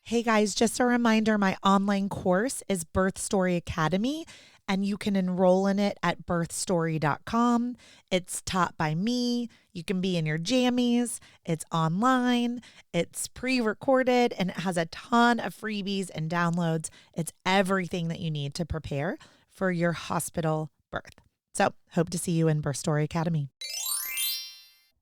Hey guys, just a reminder, my online course is Birth Story Academy, and you can enroll in it at birthstory.com. It's taught by me. You can be in your jammies. It's online. It's pre-recorded, and it has a ton of freebies and downloads. It's everything that you need to prepare for your hospital birth. So hope to see you in Birth Story Academy.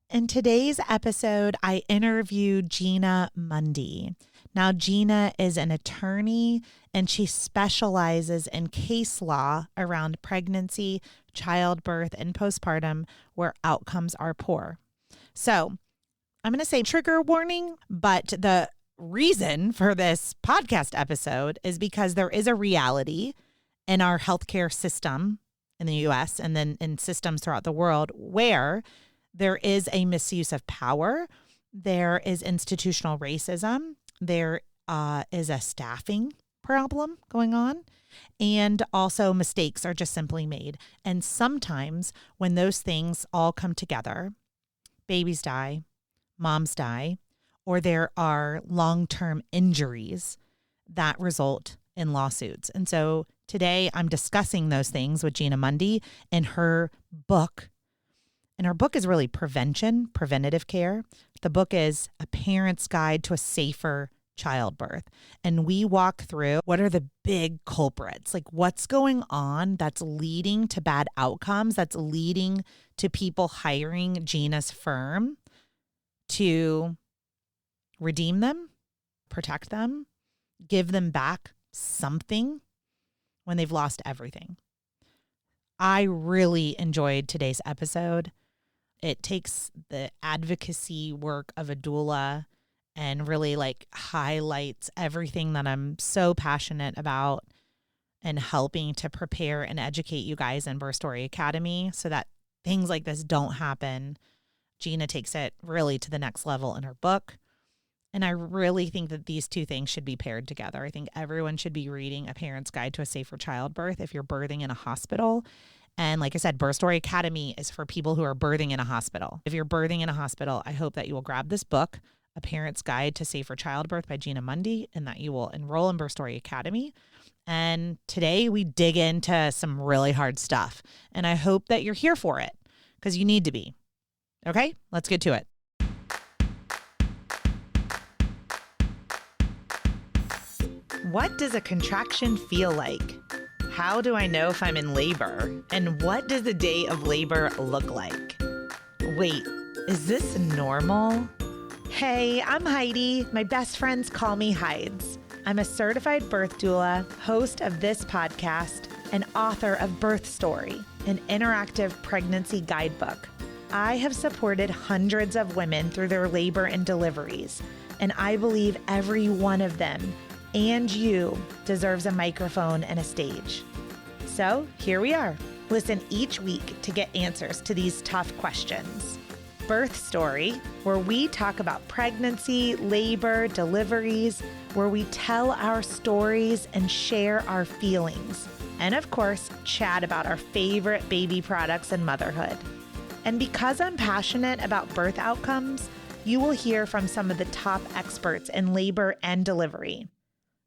In today's episode, I interviewed Gina Mundy. Now, Gina is an attorney and she specializes in case law around pregnancy, childbirth, and postpartum where outcomes are poor. So I'm going to say trigger warning, but the reason for this podcast episode is because there is a reality in our healthcare system in the US and then in systems throughout the world where there is a misuse of power. There is institutional racism. There is a staffing problem going on. And also mistakes are just simply made. And sometimes when those things all come together, babies die, moms die, or there are long-term injuries that result in lawsuits. And so today I'm discussing those things with Gina Mundy in her book. And her book is really preventative care. The book is A Parent's Guide to a Safer Childbirth. And we walk through what are the big culprits, like what's going on that's leading to bad outcomes, that's leading to people hiring Gina's firm to redeem them, protect them, give them back something when they've lost everything. I really enjoyed today's episode. It takes the advocacy work of a doula and really highlights everything that I'm so passionate about and helping to prepare and educate you guys in Birth Story Academy so that things like this don't happen. Gina takes it really to the next level in her book. And I really think that these two things should be paired together. I think everyone should be reading A Parent's Guide to a Safer Childbirth if you're birthing in a hospital. And like I said, Birth Story Academy is for people who are birthing in a hospital. If you're birthing in a hospital, I hope that you will grab this book, A Parent's Guide to Safer Childbirth by Gina Mundy, and that you will enroll in Birth Story Academy. And today we dig into some really hard stuff. And I hope that you're here for it because you need to be. Okay, let's get to it. What does a contraction feel like? How do I know if I'm in labor? And what does the day of labor look like? Wait, is this normal? Hey, I'm Heidi. My best friends call me Hides. I'm a certified birth doula, host of this podcast, and author of Birth Story, an interactive pregnancy guidebook. I have supported hundreds of women through their labor and deliveries, and I believe every one of them and you deserves a microphone and a stage. So here we are. Listen each week to get answers to these tough questions. Birth Story, where we talk about pregnancy, labor, deliveries, where we tell our stories and share our feelings. And of course, chat about our favorite baby products and motherhood. And because I'm passionate about birth outcomes, you will hear from some of the top experts in labor and delivery.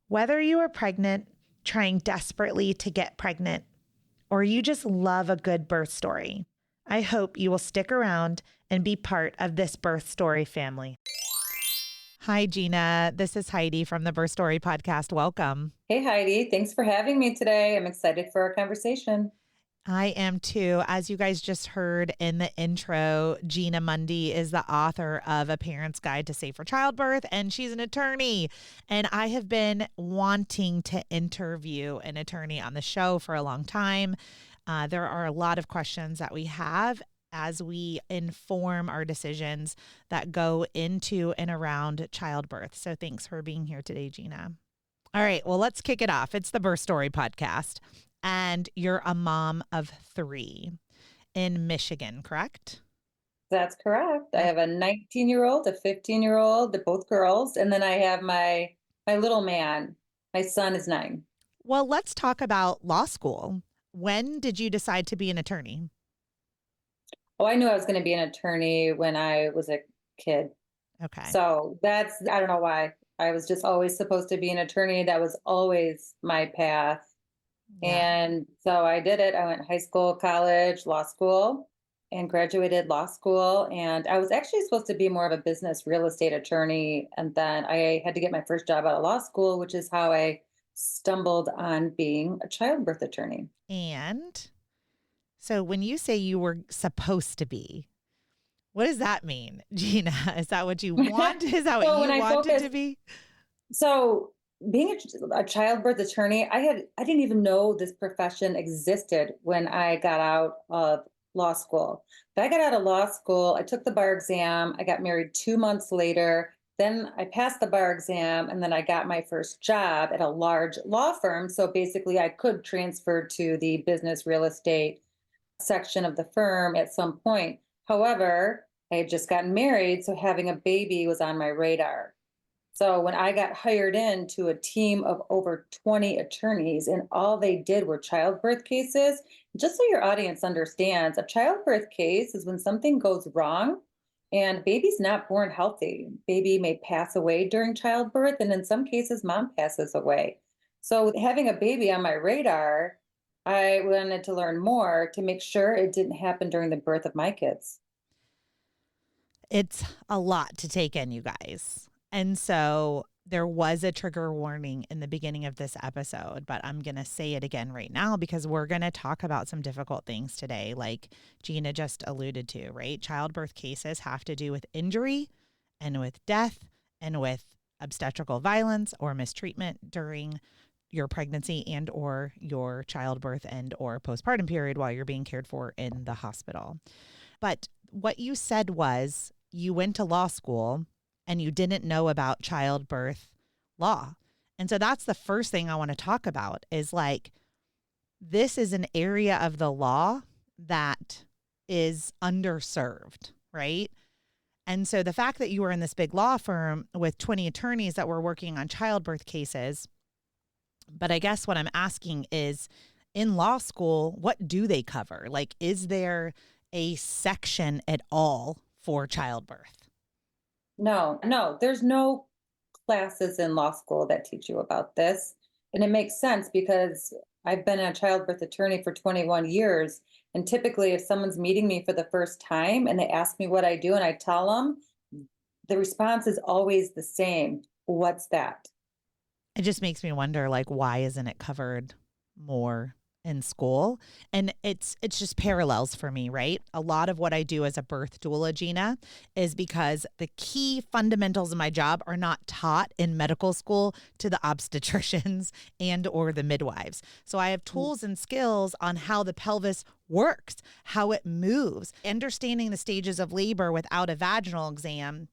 Whether you are pregnant, trying desperately to get pregnant, or you just love a good birth story, I hope you will stick around and be part of this Birth Story family. Hi, Gina. This is Heidi from the Birth Story podcast. Welcome. Hey, Heidi. Thanks for having me today. I'm excited for our conversation. I am too. As you guys just heard in the intro, Gina Mundy is the author of A Parent's Guide to Safer Childbirth, and she's an attorney. And I have been wanting to interview an attorney on the show for a long time. There are a lot of questions that we have as we inform our decisions that go into and around childbirth. So thanks for being here today, Gina. All right, well, let's kick it off. It's the Birth Story podcast. And you're a mom of 3 in Michigan, correct? That's correct. I have a 19-year-old, a 15-year-old, they're both girls. And then I have my little man. My son is 9. Well, let's talk about law school. When did you decide to be an attorney? Oh, I knew I was going to be an attorney when I was a kid. Okay. So I don't know why. I was just always supposed to be an attorney. That was always my path. Yeah. And so I did it. I went high school, college, law school, and graduated law school. And I was actually supposed to be more of a business real estate attorney. And then I had to get my first job out of law school, which is how I stumbled on being a childbirth attorney. And so when you say you were supposed to be, what does that mean, Gina? Is that what you want? Is that what So when you I wanted to focused, be? so being a childbirth attorney, I didn't even know this profession existed when I got out of law school. But I got out of law school, I took the bar exam, I got married 2 months later. Then I passed the bar exam, and then I got my first job at a large law firm. So basically, I could transfer to the business real estate section of the firm at some point. However, I had just gotten married, so having a baby was on my radar. So when I got hired into a team of over 20 attorneys and all they did were childbirth cases, just so your audience understands, a childbirth case is when something goes wrong and baby's not born healthy. Baby may pass away during childbirth, and in some cases, mom passes away. So with having a baby on my radar, I wanted to learn more to make sure it didn't happen during the birth of my kids. It's a lot to take in, you guys. And so there was a trigger warning in the beginning of this episode, but I'm going to say it again right now because we're going to talk about some difficult things today, like Gina just alluded to, right? Childbirth cases have to do with injury and with death and with obstetrical violence or mistreatment during your pregnancy and or your childbirth and or postpartum period while you're being cared for in the hospital. But what you said was you went to law school and you didn't know about childbirth law. And so that's the first thing I want to talk about is like, this is an area of the law that is underserved, right? And so the fact that you were in this big law firm with 20 attorneys that were working on childbirth cases, but I guess what I'm asking is in law school, what do they cover? Like, is there a section at all for childbirth? No, no, there's no classes in law school that teach you about this. And it makes sense because I've been a childbirth attorney for 21 years. And typically, if someone's meeting me for the first time and they ask me what I do and I tell them, the response is always the same. What's that? It just makes me wonder, like, why isn't it covered more in school? And it's just parallels for me, right? A lot of what I do as a birth doula, Gina, is because the key fundamentals of my job are not taught in medical school to the obstetricians and or the midwives. So I have tools and skills on how the pelvis works, how it moves, understanding the stages of labor without a vaginal exam.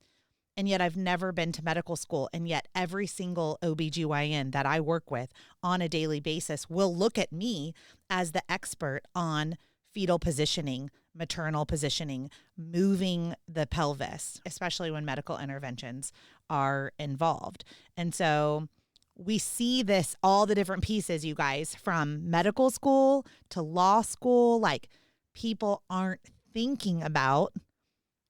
And yet I've never been to medical school. And yet every single OBGYN that I work with on a daily basis will look at me as the expert on fetal positioning, maternal positioning, moving the pelvis, especially when medical interventions are involved. And so we see this, all the different pieces, you guys, from medical school to law school. Like, people aren't thinking about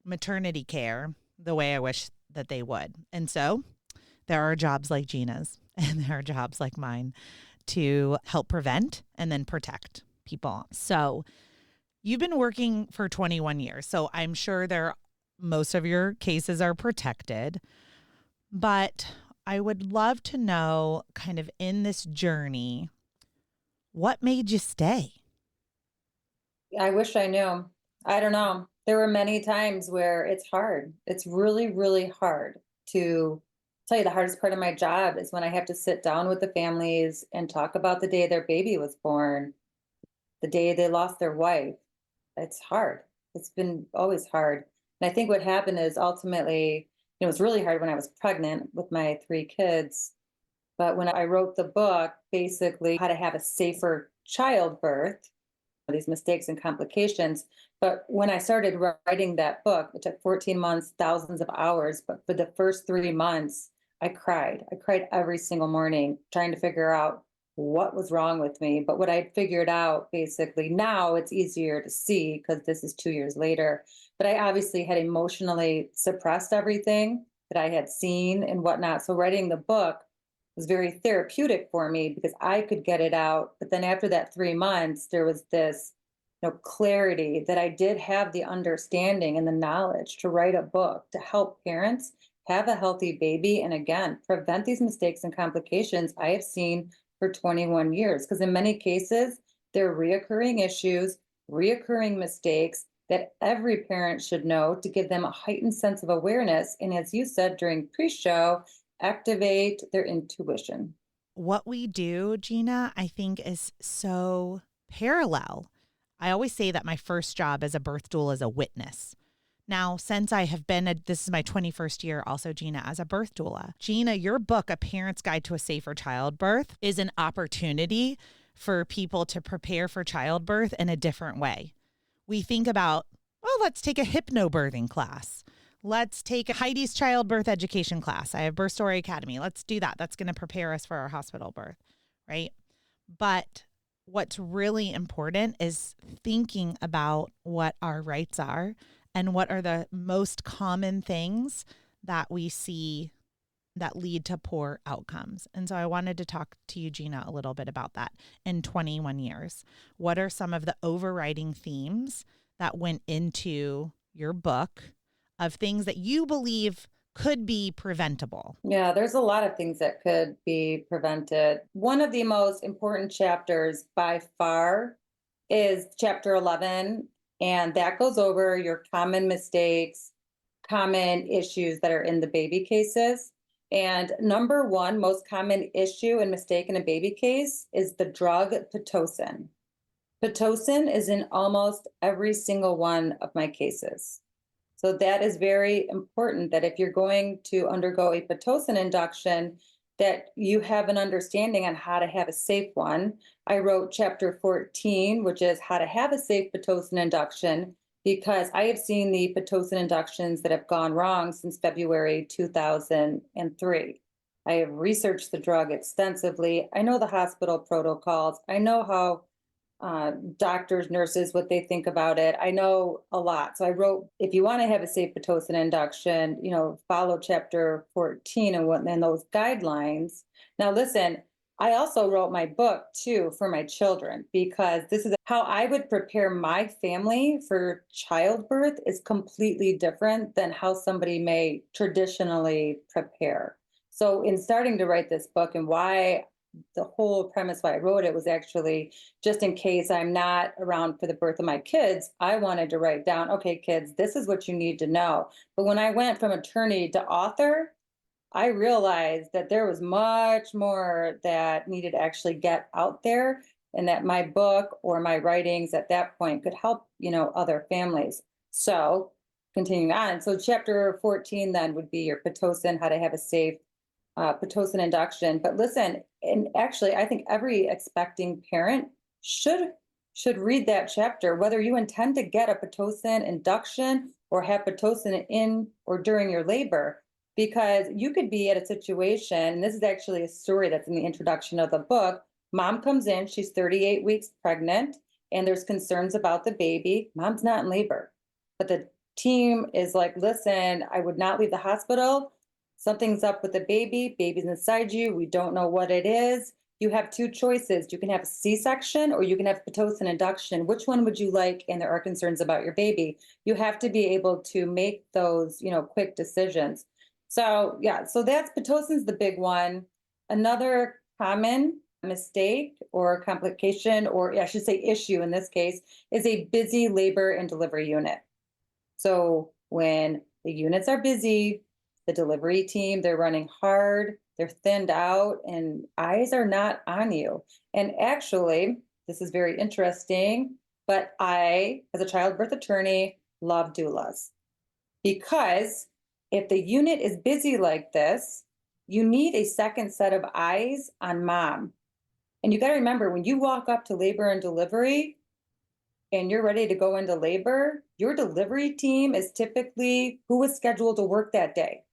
maternity care the way I wish that they would. And so there are jobs like Gina's and there are jobs like mine to help prevent and then protect people. So you've been working for 21 years. So I'm sure most of your cases are protected, but I would love to know, kind of in this journey, what made you stay? I wish I knew. I don't know. There were many times where it's hard. It's really, really hard to tell you. The hardest part of my job is when I have to sit down with the families and talk about the day their baby was born, the day they lost their wife. It's hard. It's been always hard. And I think what happened is ultimately, it was really hard when I was pregnant with my 3 kids. But when I wrote the book, basically how to have a safer childbirth, these mistakes and complications. But when I started writing that book, it took 14 months, thousands of hours. But for the first 3 months, I cried. I cried every single morning trying to figure out what was wrong with me. But what I figured out basically now it's easier to see because this is 2 years later. But I obviously had emotionally suppressed everything that I had seen and whatnot. So writing the book was very therapeutic for me because I could get it out. But then after that 3 months, there was this, clarity that I did have the understanding and the knowledge to write a book to help parents have a healthy baby. And again, prevent these mistakes and complications I have seen for 21 years. Because in many cases, they're reoccurring issues, reoccurring mistakes that every parent should know to give them a heightened sense of awareness. And as you said during pre show, activate their intuition. What we do, Gina, I think is so parallel. I always say that my first job as a birth doula is a witness. Now, since I have been, this is my 21st year also, Gina, as a birth doula. Gina, your book, A Parent's Guide to a Safer Childbirth, is an opportunity for people to prepare for childbirth in a different way. We think about, well, let's take a hypnobirthing class. Let's take Heidi's childbirth education class. I have Birth Story Academy. Let's do that. That's going to prepare us for our hospital birth, right? But what's really important is thinking about what our rights are and what are the most common things that we see that lead to poor outcomes. And so I wanted to talk to you, Gina, a little bit about that in 21 years. What are some of the overriding themes that went into your book of things that you believe could be preventable? Yeah, there's a lot of things that could be prevented. One of the most important chapters by far is chapter 11, and that goes over your common mistakes, common issues that are in the baby cases. And number one, most common issue and mistake in a baby case is the drug Pitocin. Pitocin is in almost every single one of my cases. So that is very important that if you're going to undergo a Pitocin induction, that you have an understanding on how to have a safe one. I wrote chapter 14, which is how to have a safe Pitocin induction, because I have seen the Pitocin inductions that have gone wrong since February 2003. I have researched the drug extensively. I know the hospital protocols. I know how doctors, nurses, what they think about it. I know a lot. So I wrote, if you want to have a safe Pitocin induction, follow chapter 14 and those guidelines. Now, listen, I also wrote my book too for my children, because this is how I would prepare my family for childbirth is completely different than how somebody may traditionally prepare. So in starting to write this book, and why the whole premise why I wrote it was actually just in case I'm not around for the birth of my kids, I wanted to write down, okay, kids, this is what you need to know. But when I went from attorney to author, I realized that there was much more that needed to actually get out there, and that my book or my writings at that point could help, other families. So continuing on. So chapter 14 then would be your Pitocin, how to have a safe Pitocin induction. But listen, and actually, I think every expecting parent should read that chapter, whether you intend to get a Pitocin induction or have Pitocin in or during your labor, because you could be at a situation, and this is actually a story that's in the introduction of the book. Mom comes in, she's 38 weeks pregnant, and there's concerns about the baby. Mom's not in labor, but the team is like, listen, I would not leave the hospital. Something's up with the baby. Baby's inside you. We don't know what it is. You have two choices. You can have a C-section or you can have Pitocin induction. Which one would you like? And there are concerns about your baby. You have to be able to make those, quick decisions. So yeah, so that's Pitocin's the big one. Another common mistake or complication, or I should say issue in this case, is a busy labor and delivery unit. So when the units are busy, the delivery team, they're running hard, they're thinned out, and eyes are not on you. And actually, this is very interesting, but I, as a childbirth attorney, love doulas, because if the unit is busy like this, you need a second set of eyes on mom. And you got to remember, when you walk up to labor and delivery and you're ready to go into labor, your delivery team is typically who was scheduled to work that day.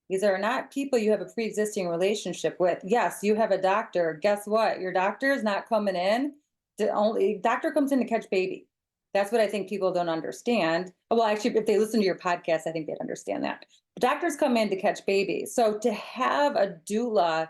These are not people you have a pre-existing relationship with. Yes, you have a doctor. Guess what? Your doctor is not coming in. The only doctor comes in to catch baby. That's what I think people don't understand. Well, actually, if they listen to your podcast, I think they'd understand that. Doctors come in to catch babies. So to have a doula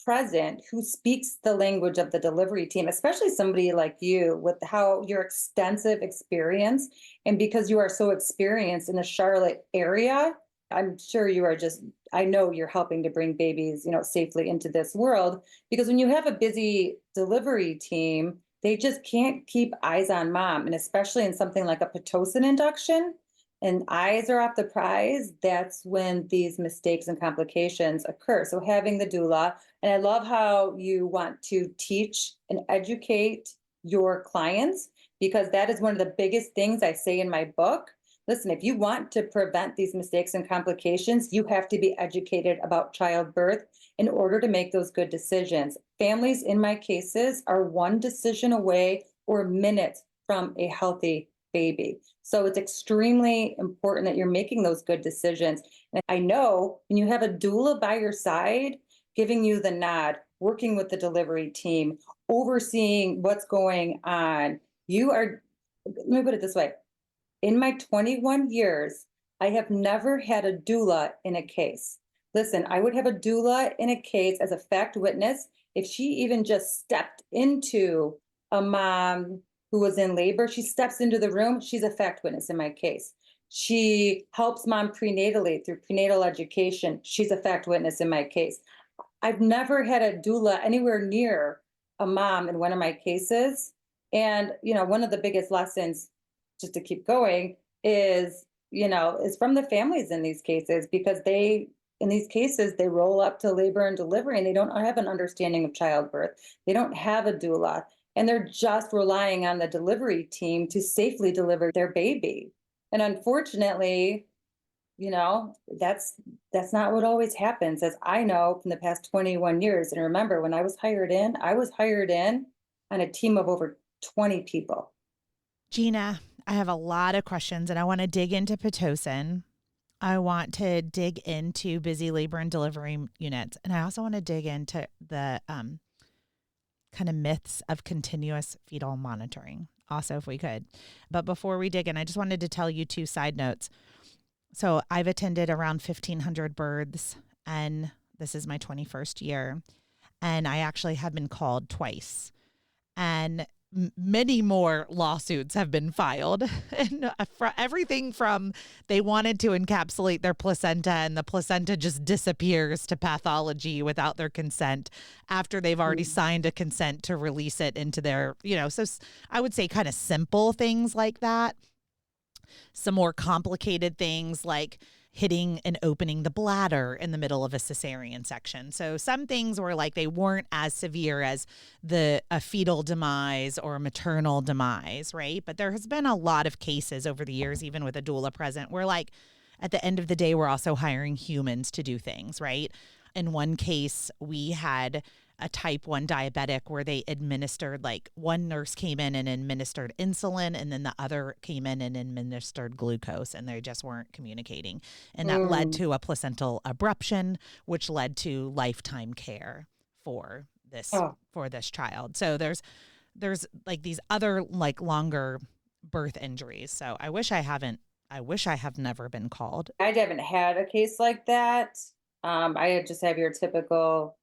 present who speaks the language of the delivery team, especially somebody like you with how your extensive experience, and because you are so experienced in the Charlotte area, I'm sure you are just, I know you're helping to bring babies, safely into this world. Because when you have a busy delivery team, they just can't keep eyes on mom. And especially in something like a Pitocin induction, and eyes are off the prize, that's when these mistakes and complications occur. So having the doula, and I love how you want to teach and educate your clients, because that is one of the biggest things I say in my book. Listen, if you want to prevent these mistakes and complications, you have to be educated about childbirth in order to make those good decisions. Families, in my cases, are one decision away or minutes from a healthy baby. So it's extremely important that you're making those good decisions. And I know when you have a doula by your side, giving you the nod, working with the delivery team, overseeing what's going on, let me put it this way. In my 21 years, I have never had a doula in a case. Listen, I would have a doula in a case as a fact witness if she even just stepped into a mom who was in labor. She steps into the room, she's a fact witness in my case. She helps mom prenatally through prenatal education. She's a fact witness in my case. I've never had a doula anywhere near a mom in one of my cases. And, one of the biggest lessons, just to keep going, is from the families in these cases, because in these cases, they roll up to labor and delivery and they don't have an understanding of childbirth. They don't have a doula, and they're just relying on the delivery team to safely deliver their baby. And unfortunately, that's not what always happens, as I know from the past 21 years. And remember, when I was hired in on a team of over 20 people. Gina, I have a lot of questions and I want to dig into Pitocin. I want to dig into busy labor and delivery units. And I also want to dig into the kind of myths of continuous fetal monitoring, also, if we could. But before we dig in, I just wanted to tell you 2 side notes. So I've attended around 1,500 births, and this is my 21st year. And I actually have been called twice. And many more lawsuits have been filed, and for everything from they wanted to encapsulate their placenta and the placenta just disappears to pathology without their consent after they've already signed a consent to release it into their, so I would say kind of simple things like that. Some more complicated things like hitting and opening the bladder in the middle of a cesarean section. So some things were like they weren't as severe as a fetal demise or a maternal demise, right? But there has been a lot of cases over the years, even with a doula present, where like at the end of the day, we're also hiring humans to do things, right? In one case, we had a type 1 diabetic where they administered, like one nurse came in and administered insulin, and then the other came in and administered glucose, and they just weren't communicating. And that led to a placental abruption, which led to lifetime care for this child. So there's like these other like longer birth injuries. So I wish I have never been called. I haven't had a case like that. I just have your typical,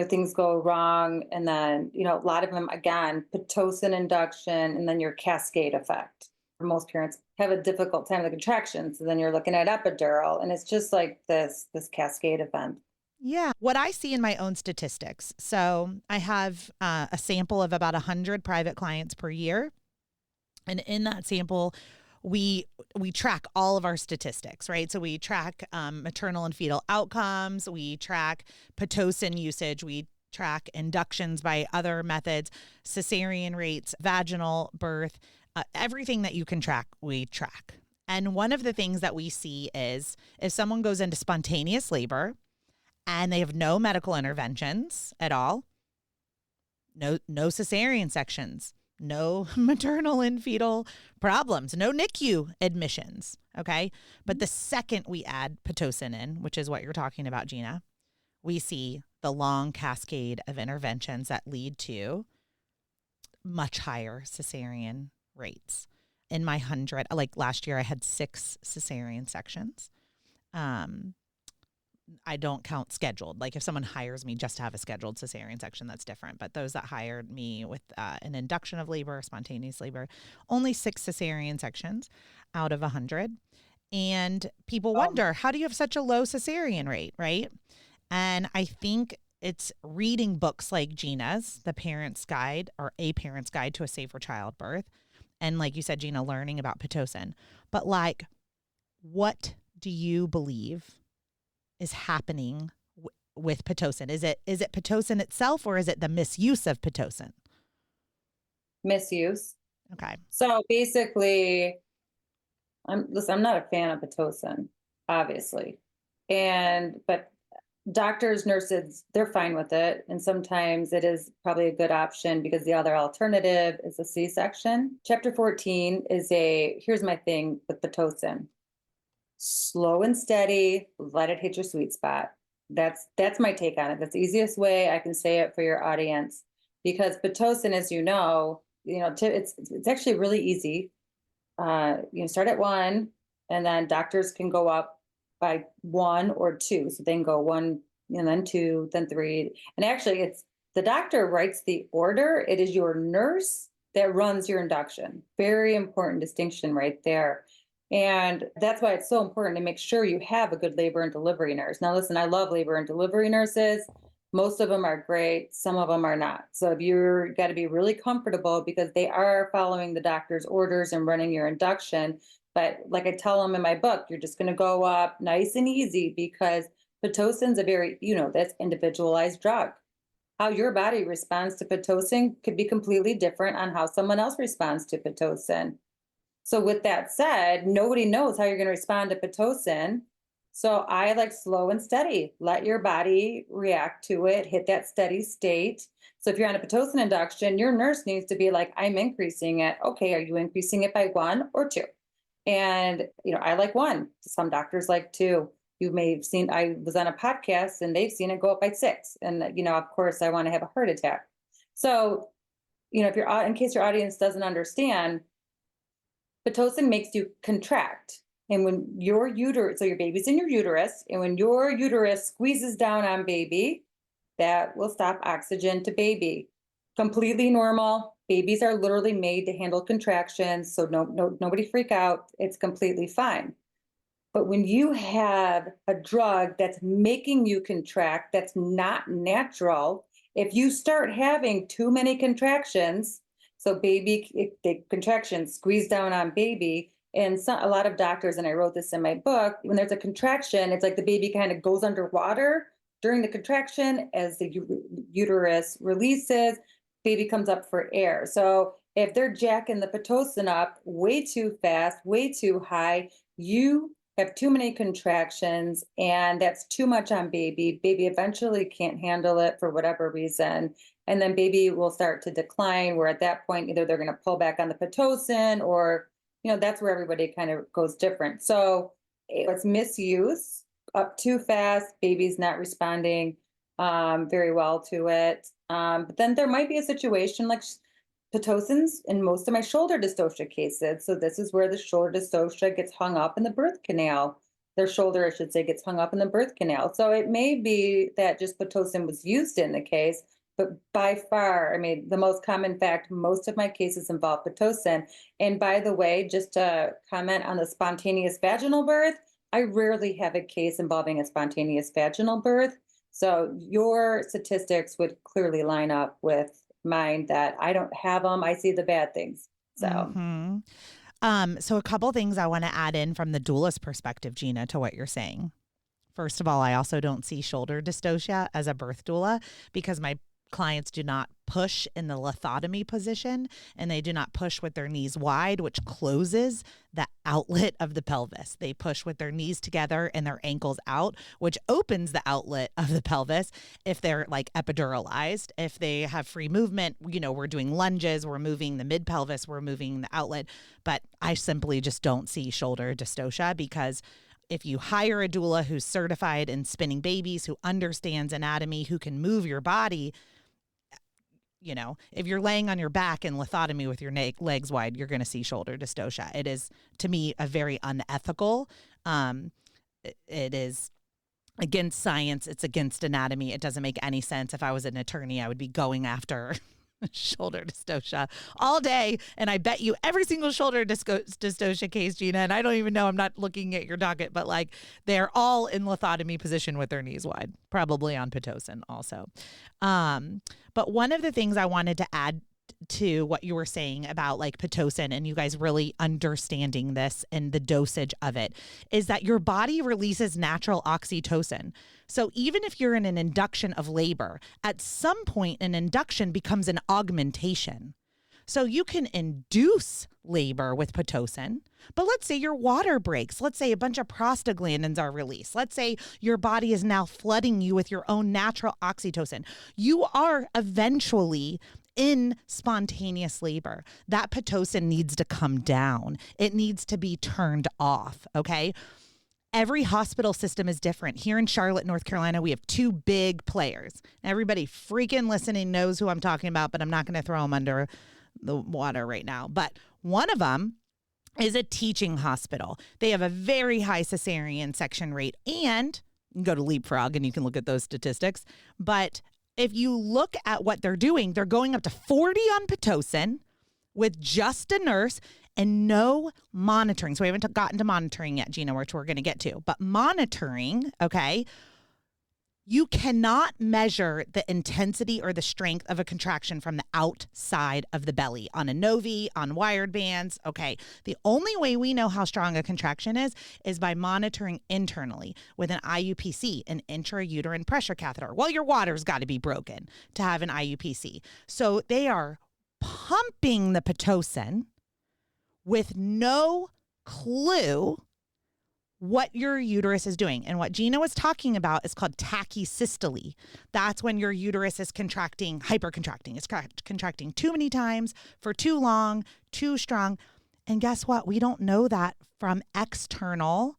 things go wrong. And then, a lot of them, again, Pitocin induction, and then your cascade effect. Most parents have a difficult time with the contractions. So then you're looking at epidural, and it's just like this cascade event. Yeah. What I see in my own statistics. So I have a sample of about 100 private clients per year. And in that sample, we track all of our statistics, right? So we track maternal and fetal outcomes. We track Pitocin usage. We track inductions by other methods, cesarean rates, vaginal birth, everything that you can track, we track. And one of the things that we see is if someone goes into spontaneous labor and they have no medical interventions at all, no cesarean sections, no maternal and fetal problems, no NICU admissions, okay? But the second we add Pitocin in, which is what you're talking about, Gina, we see the long cascade of interventions that lead to much higher cesarean rates. In my 100, like last year, I had 6 cesarean sections. I don't count scheduled. Like if someone hires me just to have a scheduled cesarean section, that's different. But those that hired me with an induction of labor, spontaneous labor, only 6 cesarean sections out of 100. And people wonder, how do you have such a low cesarean rate, right? And I think it's reading books like Gina's, The Parent's Guide or A Parent's Guide to a Safer Childbirth. And like you said, Gina, learning about Pitocin. But like, what do you believe is happening with Pitocin? Is it Pitocin itself, or is it the misuse of Pitocin? Misuse. Okay. So basically, I'm not a fan of Pitocin, obviously. But doctors, nurses, they're fine with it. And sometimes it is probably a good option because the other alternative is a C-section. Chapter 14 is here's my thing with Pitocin. Slow and steady, let it hit your sweet spot. That's my take on it. That's the easiest way I can say it for your audience, because Pitocin, as it's actually really easy. Start at 1, and then doctors can go up by 1 or 2. So they can go 1, and then 2, then 3. And actually, it's the doctor writes the order. It is your nurse that runs your induction. Very important distinction right there. And that's why it's so important to make sure you have a good labor and delivery nurse. Now, listen, I love labor and delivery nurses. Most of them are great. Some of them are not. So you've got to be really comfortable because they are following the doctor's orders and running your induction. But like I tell them in my book, you're just going to go up nice and easy because Pitocin's a very, that's individualized drug. How your body responds to Pitocin could be completely different on how someone else responds to Pitocin. So with that said, nobody knows how you're going to respond to Pitocin. So I like slow and steady. Let your body react to it, hit that steady state. So if you're on a Pitocin induction, your nurse needs to be like, I'm increasing it. Okay, are you increasing it by 1 or 2? And, I like 1. Some doctors like 2. You may have seen, I was on a podcast and they've seen it go up by 6. And, of course, I want to have a heart attack. So, if in case your audience doesn't understand, Pitocin makes you contract. And when your uterus, so your baby's in your uterus, and when your uterus squeezes down on baby, that will stop oxygen to baby. Completely normal. Babies are literally made to handle contractions. So nobody freak out. It's completely fine. But when you have a drug that's making you contract, that's not natural, if you start having too many contractions, so the contractions squeeze down on baby, and a lot of doctors, and I wrote this in my book, when there's a contraction, it's like the baby kind of goes underwater during the contraction. As the uterus releases, baby comes up for air. So if they're jacking the Pitocin up way too fast, way too high, you have too many contractions, and that's too much on baby. Baby eventually can't handle it for whatever reason. And then baby will start to decline, where at that point, either they're going to pull back on the Pitocin or, that's where everybody kind of goes different. So it's misuse up too fast. Baby's not responding very well to it. But then there might be a situation like Pitocin's in most of my shoulder dystocia cases. So this is where the shoulder dystocia gets hung up in the birth canal. Their shoulder, I should say, gets hung up in the birth canal. So it may be that just Pitocin was used in the case, but by far, the most common fact, most of my cases involve Pitocin. And by the way, just to comment on the spontaneous vaginal birth, I rarely have a case involving a spontaneous vaginal birth. So your statistics would clearly line up with mine, that I don't have them. I see the bad things. So. Mm-hmm. So a couple things I want to add in from the doula's perspective, Gina, to what you're saying. First of all, I also don't see shoulder dystocia as a birth doula because my clients do not push in the lithotomy position, and they do not push with their knees wide, which closes the outlet of the pelvis. They push with their knees together and their ankles out, which opens the outlet of the pelvis if they're like epiduralized. If they have free movement, we're doing lunges, we're moving the mid pelvis, we're moving the outlet. But I simply just don't see shoulder dystocia because if you hire a doula who's certified in spinning babies, who understands anatomy, who can move your body, if you're laying on your back in lithotomy with your legs wide, you're going to see shoulder dystocia. It is, to me, a very unethical. It is against science. It's against anatomy. It doesn't make any sense. If I was an attorney, I would be going after shoulder dystocia all day. And I bet you every single shoulder dystocia case, Gina, and I don't even know, I'm not looking at your docket, but like they're all in lithotomy position with their knees wide, probably on Pitocin also. But one of the things I wanted to add to what you were saying about like Pitocin and you guys really understanding this and the dosage of it is that your body releases natural oxytocin. So even if you're in an induction of labor, at some point an induction becomes an augmentation. So you can induce labor with Pitocin, but let's say your water breaks. Let's say a bunch of prostaglandins are released. Let's say your body is now flooding you with your own natural oxytocin. You are eventually in spontaneous labor. That Pitocin needs to come down. It needs to be turned off, okay? Every hospital system is different. Here in Charlotte, North Carolina, we have two big players. Everybody freaking listening knows who I'm talking about, but I'm not going to throw them under the water right now. But one of them is a teaching hospital. They have a very high cesarean section rate, and you can go to Leapfrog and you can look at those statistics. But if you look at what they're doing, they're going up to 40 on Pitocin with just a nurse and no monitoring. So we haven't gotten to monitoring yet, Gina, which we're going to get to. But monitoring, okay, you cannot measure the intensity or the strength of a contraction from the outside of the belly on a Novi, on wired bands. Okay, the only way we know how strong a contraction is by monitoring internally with an IUPC, an intrauterine pressure catheter. Well, your water's got to be broken to have an IUPC. So they are pumping the Pitocin with no clue what your uterus is doing. And what Gina was talking about is called tachysystole. That's when your uterus is contracting, hypercontracting. It's contracting too many times, for too long, too strong. And guess what? We don't know that from external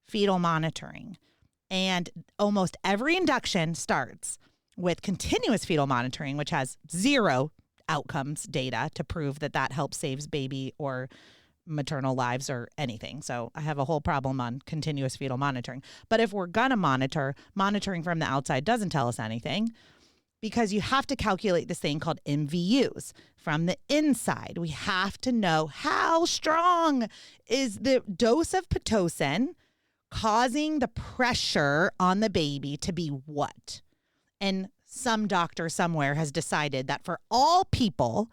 fetal monitoring. And almost every induction starts with continuous fetal monitoring, which has zero outcomes data to prove that that helps saves baby or maternal lives or anything. So I have a whole problem on continuous fetal monitoring. But if we're going to monitoring from the outside doesn't tell us anything, because you have to calculate this thing called MVUs from the inside. We have to know how strong is the dose of Pitocin causing the pressure on the baby to be what? And some doctor somewhere has decided that for all people,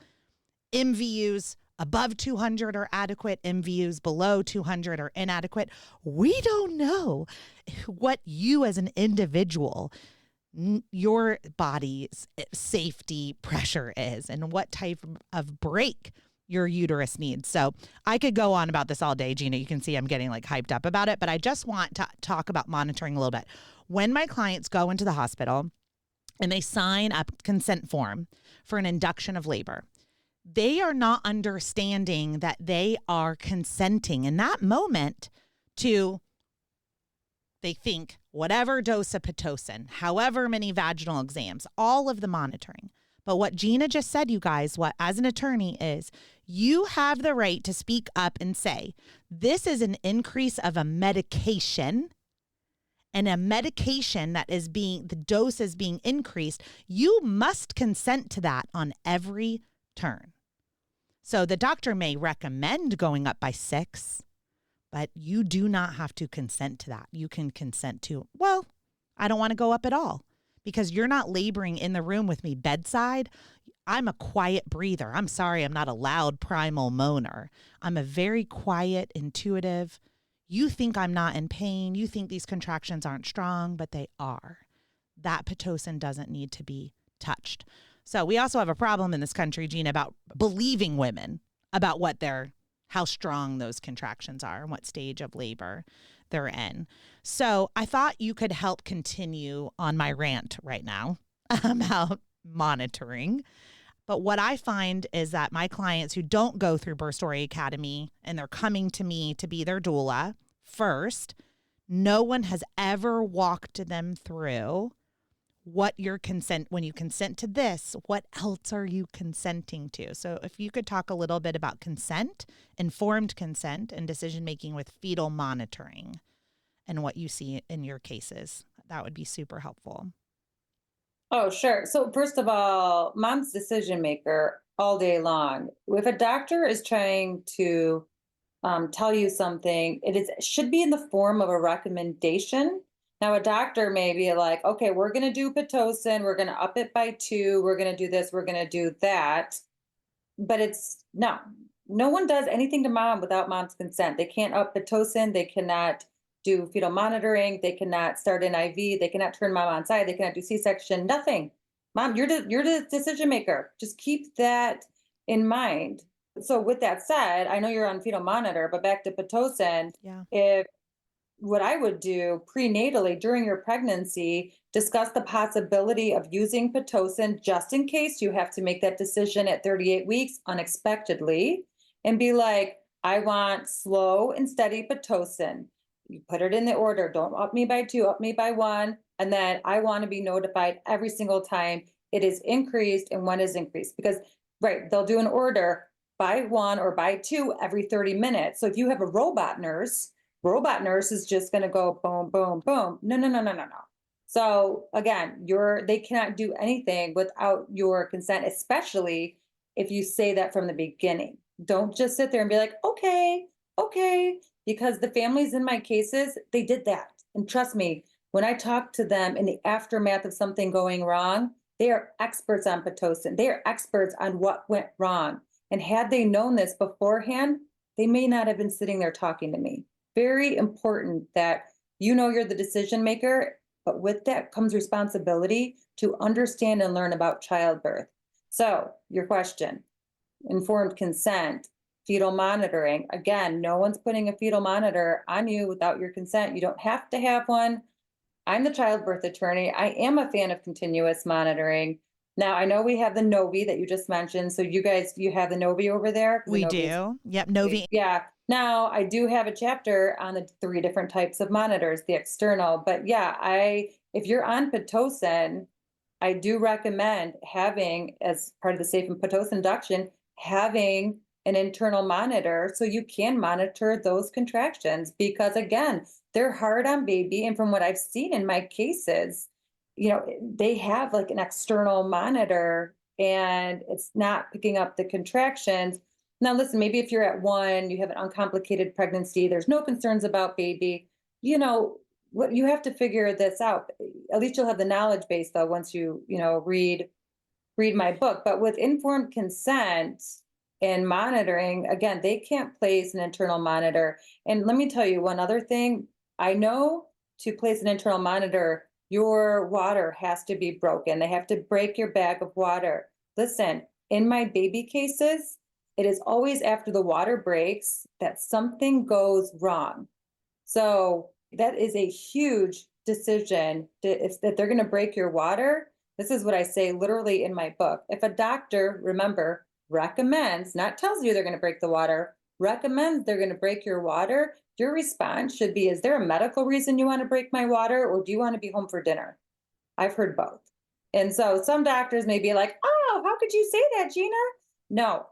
MVUs above 200 are adequate, MVUs below 200 are inadequate. We don't know what you as an individual, your body's safety pressure is and what type of break your uterus needs. So I could go on about this all day, Gina. You can see I'm getting like hyped up about it, but I just want to talk about monitoring a little bit. When my clients go into the hospital and they sign a consent form for an induction of labor, they are not understanding that they are consenting in that moment to, they think, whatever dose of Pitocin, however many vaginal exams, all of the monitoring. But what Gina just said, you guys, what as an attorney is, you have the right to speak up and say, this is an increase of a medication, and a medication that is the dose is being increased. You must consent to that on every turn. So the doctor may recommend going up by 6, but you do not have to consent to that. You can consent to, well, I don't want to go up at all because you're not laboring in the room with me bedside. I'm a quiet breather. I'm sorry, I'm not a loud primal moaner. I'm a very quiet, intuitive. You think I'm not in pain. You think these contractions aren't strong, but they are. That Pitocin doesn't need to be touched. So we also have a problem in this country, Gina, about believing women about how strong those contractions are and what stage of labor they're in. So I thought you could help continue on my rant right now about monitoring. But what I find is that my clients who don't go through Birth Story Academy and they're coming to me to be their doula first, no one has ever walked them through what your consent, when you consent to this, what else are you consenting to? So if you could talk a little bit about consent, informed consent, and decision making with fetal monitoring and what you see in your cases, that would be super helpful. Oh, sure. So, first of all, mom's decision maker all day long. If a doctor is trying to tell you something, should be in the form of a recommendation. Now, a doctor may be like, okay, we're going to do Pitocin, we're going to up it by 2, we're going to do this, we're going to do that. But it's no, no one does anything to mom without mom's consent. They can't up Pitocin, they cannot do fetal monitoring, they cannot start an IV, they cannot turn mom on side, they cannot do C-section, nothing. Mom, you're the decision maker. Just keep that in mind. So with that said, I know you're on fetal monitor, but back to Pitocin, Yeah. if what I would do prenatally during your pregnancy, discuss the possibility of using Pitocin just in case you have to make that decision at 38 weeks unexpectedly, and be like, I want slow and steady Pitocin. You put it in the order. Don't up me by 2, up me by 1. And then I want to be notified every single time it is increased and when is increased. Because, right, they'll do an order by 1 or by 2 every 30 minutes. So if you have a robot nurse is just going to go boom, boom, boom. No, no, no, no, no, no. So again, they cannot do anything without your consent, especially if you say that from the beginning. Don't just sit there and be like, okay, okay, because the families in my cases, they did that. And trust me, when I talk to them in the aftermath of something going wrong, they are experts on Pitocin. They are experts on what went wrong. And had they known this beforehand, they may not have been sitting there talking to me. Very important that you're the decision maker, but with that comes responsibility to understand and learn about childbirth. So, your question, informed consent, fetal monitoring. Again, no one's putting a fetal monitor on you without your consent. You don't have to have one. I'm the childbirth attorney. I am a fan of continuous monitoring. Now, I know we have the Novi that you just mentioned. So, you have the Novi over there? 'Cause the We Novi is do. Yep. Novi. yeah. Now, I do have a chapter on the 3 different types of monitors, the external, but yeah, if you're on Pitocin, I do recommend having, as part of the Safe and Pitocin induction, having an internal monitor so you can monitor those contractions because again, they're hard on baby. And from what I've seen in my cases, they have like an external monitor and it's not picking up the contractions. Now, listen, maybe if you're at 1, you have an uncomplicated pregnancy, there's no concerns about baby, what you have to figure this out. At least you'll have the knowledge base though once read my book. But with informed consent and monitoring, again, they can't place an internal monitor. And let me tell you one other thing. I know to place an internal monitor, your water has to be broken. They have to break your bag of water. Listen, in my baby cases, it is always after the water breaks that something goes wrong. So that is a huge decision that they're going to break your water. This is what I say literally in my book. If a doctor, remember, recommends, not tells you they're going to break the water, recommends they're going to break your water, your response should be, is there a medical reason you want to break my water or do you want to be home for dinner? I've heard both. And so some doctors may be like, oh, how could you say that, Gina? No,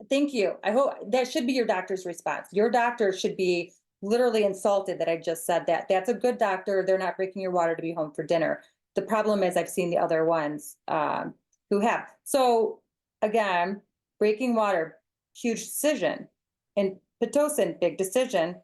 thank you. I hope that should be your doctor's response. Your doctor should be literally insulted that I just said that. That's a good doctor. They're not breaking your water to be home for dinner. The problem is I've seen the other ones who have. So again, breaking water, huge decision. And Pitocin, big decision.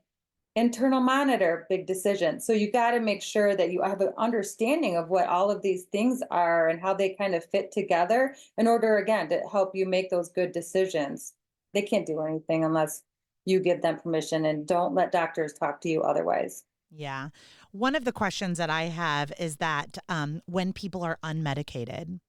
Internal monitor, big decision. So you got to make sure that you have an understanding of what all of these things are and how they kind of fit together in order, again, to help you make those good decisions. They can't do anything unless you give them permission, and don't let doctors talk to you otherwise. Yeah. One of the questions that I have is that when people are unmedicated,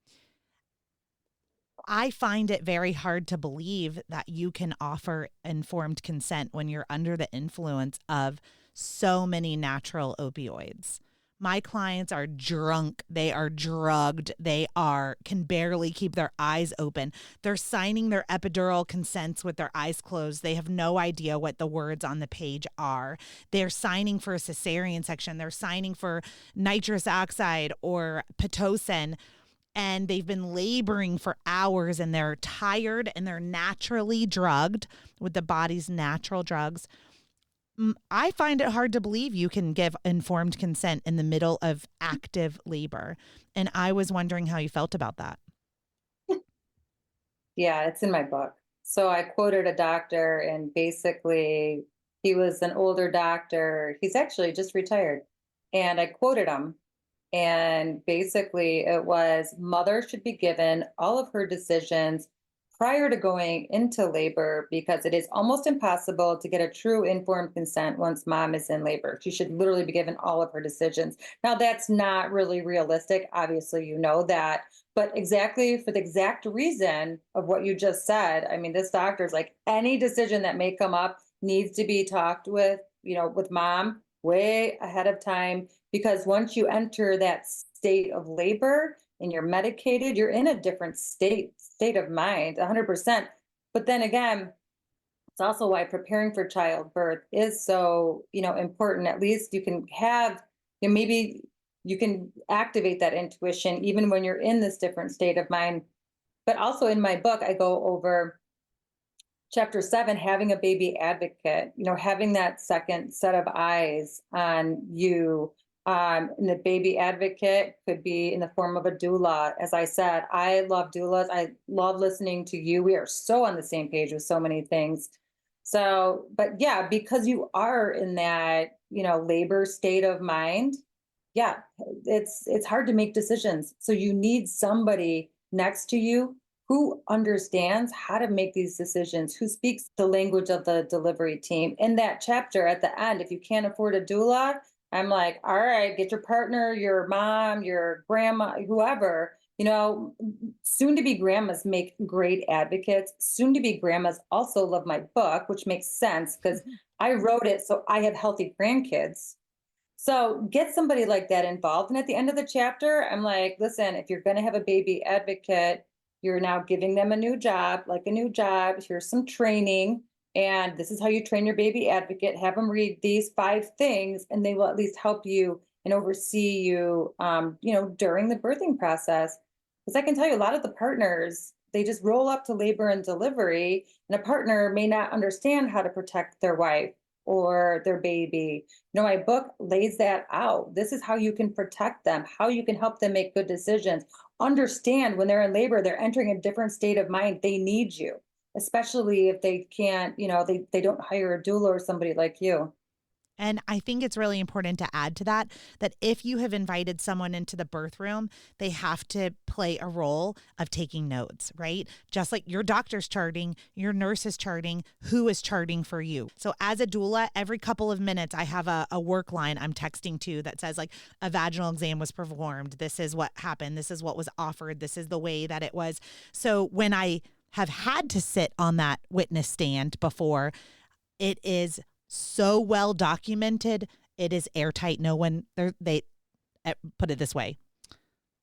I find it very hard to believe that you can offer informed consent when you're under the influence of so many natural opioids. My clients are drunk. They are drugged. They can barely keep their eyes open. They're signing their epidural consents with their eyes closed. They have no idea what the words on the page are. They're signing for a cesarean section. They're signing for nitrous oxide or Pitocin, and they've been laboring for hours, and they're tired, and they're naturally drugged with the body's natural drugs. I find it hard to believe you can give informed consent in the middle of active labor. And I was wondering how you felt about that. Yeah, it's in my book. So I quoted a doctor, and basically, he was an older doctor. He's actually just retired. And I quoted him. And basically, it was mother should be given all of her decisions prior to going into labor because it is almost impossible to get a true informed consent once mom is in labor. She should literally be given all of her decisions. Now, that's not really realistic. Obviously, you know that. But exactly for the exact reason of what you just said, I mean, this doctor's like any decision that may come up needs to be talked with, with mom way ahead of time because once you enter that state of labor and you're medicated, you're in a different state of mind, 100%. But then again, it's also why preparing for childbirth is so, important. At least you can have, maybe you can activate that intuition even when you're in this different state of mind. But also in my book, I go over chapter 7, having a baby advocate, having that second set of eyes on you. And the baby advocate could be in the form of a doula. As I said, I love doulas. I love listening to you. We are so on the same page with so many things. So, but yeah, because you are in that, labor state of mind, yeah, it's hard to make decisions. So you need somebody next to you who understands how to make these decisions, who speaks the language of the delivery team. In that chapter at the end, if you can't afford a doula, I'm like, all right, get your partner, your mom, your grandma, whoever. Soon to be grandmas make great advocates. Soon to be grandmas also love my book, which makes sense because I wrote it so I have healthy grandkids. So get somebody like that involved. And at the end of the chapter, I'm like, listen, if you're going to have a baby advocate, you're now giving them a new job, like a new job. Here's some training. And this is how you train your baby advocate. Have them read these 5 things, and they will at least help you and oversee you, during the birthing process. Because I can tell you, a lot of the partners, they just roll up to labor and delivery, and a partner may not understand how to protect their wife or their baby. My book lays that out. This is how you can protect them, how you can help them make good decisions. Understand when they're in labor, they're entering a different state of mind. They need you, especially if they can't, they don't hire a doula or somebody like you. And I think it's really important to add to that, that if you have invited someone into the birth room, they have to play a role of taking notes, right? Just like your doctor's charting, your nurse is charting, who is charting for you. So as a doula, every couple of minutes, I have a work line I'm texting to that says like a vaginal exam was performed. This is what happened. This is what was offered. This is the way that it was. So when I have had to sit on that witness stand before, it is so well documented. It is airtight. No one, they put it this way.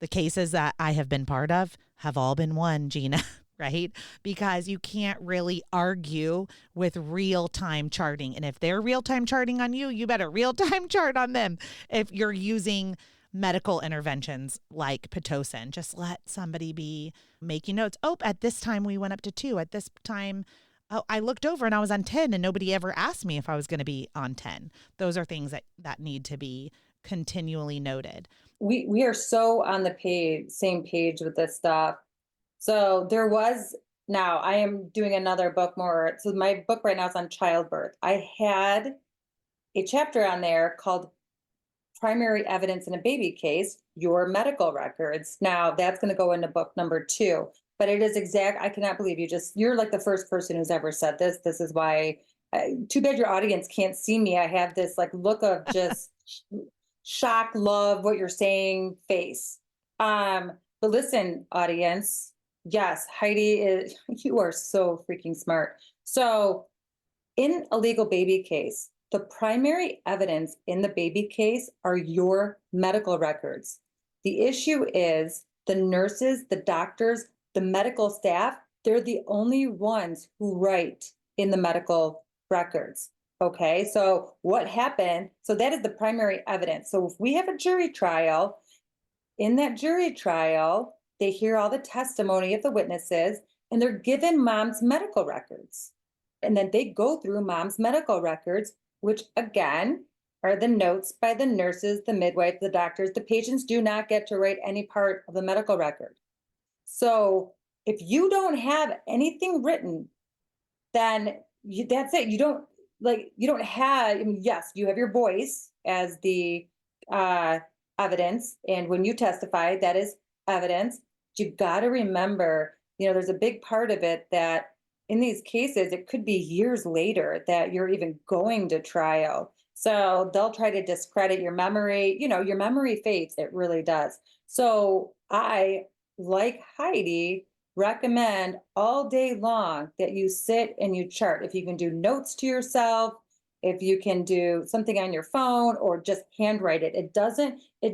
The cases that I have been part of have all been won, Gina, right? Because you can't really argue with real-time charting. And if they're real-time charting on you, you better real-time chart on them. If you're using medical interventions like Pitocin, just let somebody be making notes. Oh, at this time we went up to 2. At this time, oh, I looked over and I was on 10 and nobody ever asked me if I was going to be on 10. Those are things that need to be continually noted. We are so on the same page with this stuff. So now I am doing another book more. So my book right now is on childbirth. I had a chapter on there called Primary Evidence in a Baby Case, Your Medical Records. Now that's going to go into book number 2. But it is I cannot believe you're like the first person who's ever said this. This is why, too bad your audience can't see me. I have this like look of just shock, love what you're saying face. But listen, audience, yes, you are so freaking smart. So in a legal baby case, The primary evidence in the baby case are your medical records. The issue is the nurses, the doctors, the medical staff, they're the only ones who write in the medical records. Okay, so what happened? So that is the primary evidence. So if we have a jury trial, in that jury trial, they hear all the testimony of the witnesses and they're given mom's medical records. And then they go through mom's medical records, which again are the notes by the nurses, the midwife, the doctors. The patients do not get to write any part of the medical record. So if you don't have anything written, then that's it. You don't have, I mean, yes, you have your voice as the evidence. And when you testify, that is evidence. But you've got to remember, there's a big part of it that in these cases, it could be years later that you're even going to trial. So they'll try to discredit your memory. Your memory fades. It really does. So I, like Heidi, recommend all day long that you sit and you chart. If you can do notes to yourself, if you can do something on your phone or just handwrite it, it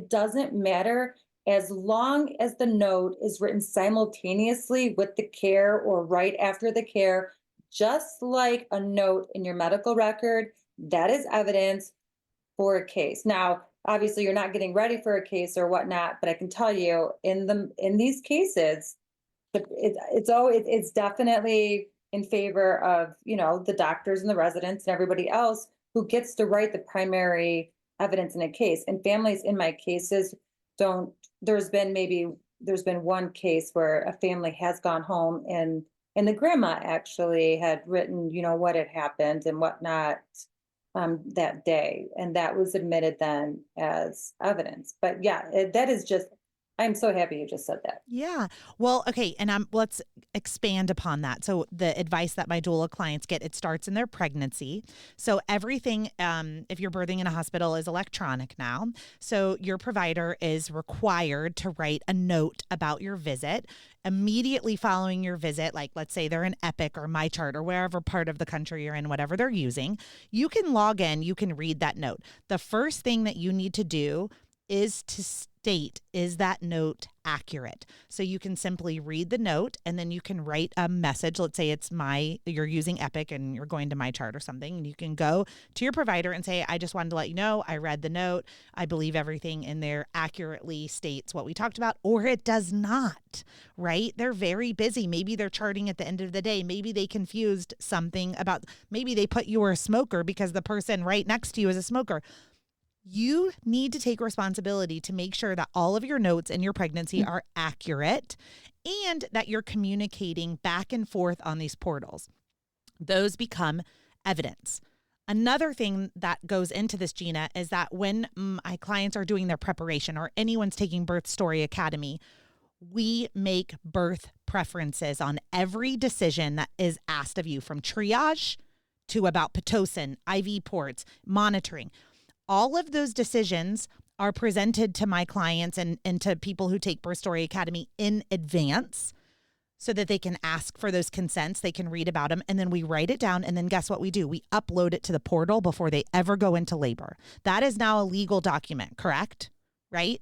doesn't matter, as long as the note is written simultaneously with the care or right after the care, just like a note in your medical record. That is evidence for a case. Now, obviously you're not getting ready for a case or whatnot, but I can tell you in these cases, it's definitely in favor of, the doctors and the residents and everybody else who gets to write the primary evidence in a case. And families in my cases don't, there's been one case where a family has gone home and the grandma actually had written, what had happened and whatnot that day. And that was admitted then as evidence. But yeah, that is just, I'm so happy you just said that. Yeah. Well, okay. And let's expand upon that. So the advice that my doula clients get, it starts in their pregnancy. So everything, if you're birthing in a hospital, is electronic now. So your provider is required to write a note about your visit immediately following your visit. Like, let's say they're in Epic or MyChart or wherever part of the country you're in, whatever they're using. You can log in, you can read that note. The first thing that you need to do is to state, is that note accurate? So you can simply read the note and then you can write a message. Let's say you're using Epic and you're going to MyChart or something. And you can go to your provider and say, I just wanted to let you know, I read the note. I believe everything in there accurately states what we talked about, or it does not, right? They're very busy. Maybe they're charting at the end of the day. Maybe they confused something about, maybe they put you were a smoker because the person right next to you is a smoker. You need to take responsibility to make sure that all of your notes in your pregnancy are accurate and that you're communicating back and forth on these portals. Those become evidence. Another thing that goes into this, Gina, is that when my clients are doing their preparation or anyone's taking Birth Story Academy, we make birth preferences on every decision that is asked of you, from triage to about Pitocin, IV ports, monitoring. All of those decisions are presented to my clients and to people who take Birth Story Academy in advance so that they can ask for those consents. They can read about them, and then we write it down. And then guess what we do? We upload it to the portal before they ever go into labor. That is now a legal document, correct? Right?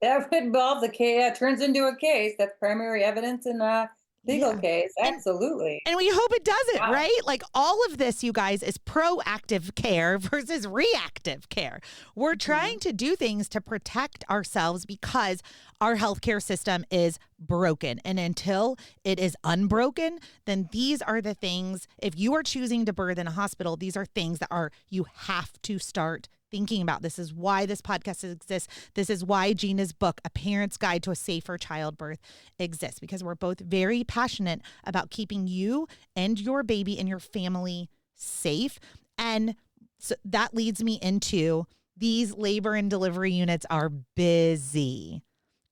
That involves a case, turns into a case. That's primary evidence in a legal case. Absolutely. And we hope it doesn't, Wow. right? Like, all of this, you guys, is proactive care versus reactive care. We're trying to do things to protect ourselves because our healthcare system is broken. And until it is unbroken, then these are the things, if you are choosing to birth in a hospital, these are things that you have to start thinking about. This is why this podcast exists. This is why Gina's book, A Parent's Guide to a Safer Childbirth, exists, because we're both very passionate about keeping you and your baby and your family safe. And so that leads me into these labor and delivery units are busy.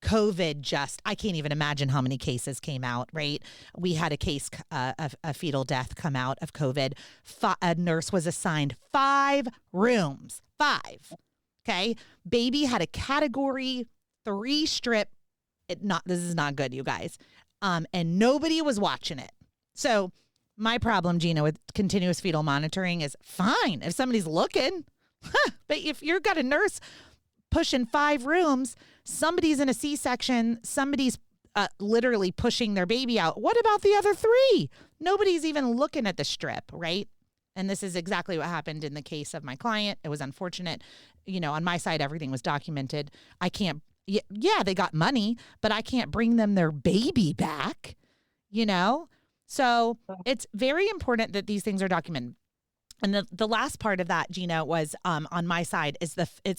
COVID I can't even imagine how many cases came out, right? We had a case of a fetal death come out of COVID. A nurse was assigned 5 rooms. 5. Okay. Baby had a category 3 strip. This is not good, you guys. And nobody was watching it. So My problem, Gina, with continuous fetal monitoring is fine if somebody's looking. But if you've got a nurse pushing 5 rooms, somebody's in a C-section, somebody's literally pushing their baby out. What about the other 3? Nobody's even looking at the strip, right? And this is exactly what happened in the case of my client. It was unfortunate. On my side, everything was documented. I can't, yeah, they got money, but I can't bring them their baby back, So it's very important that these things are documented. And the last part of that, Gina, was on my side is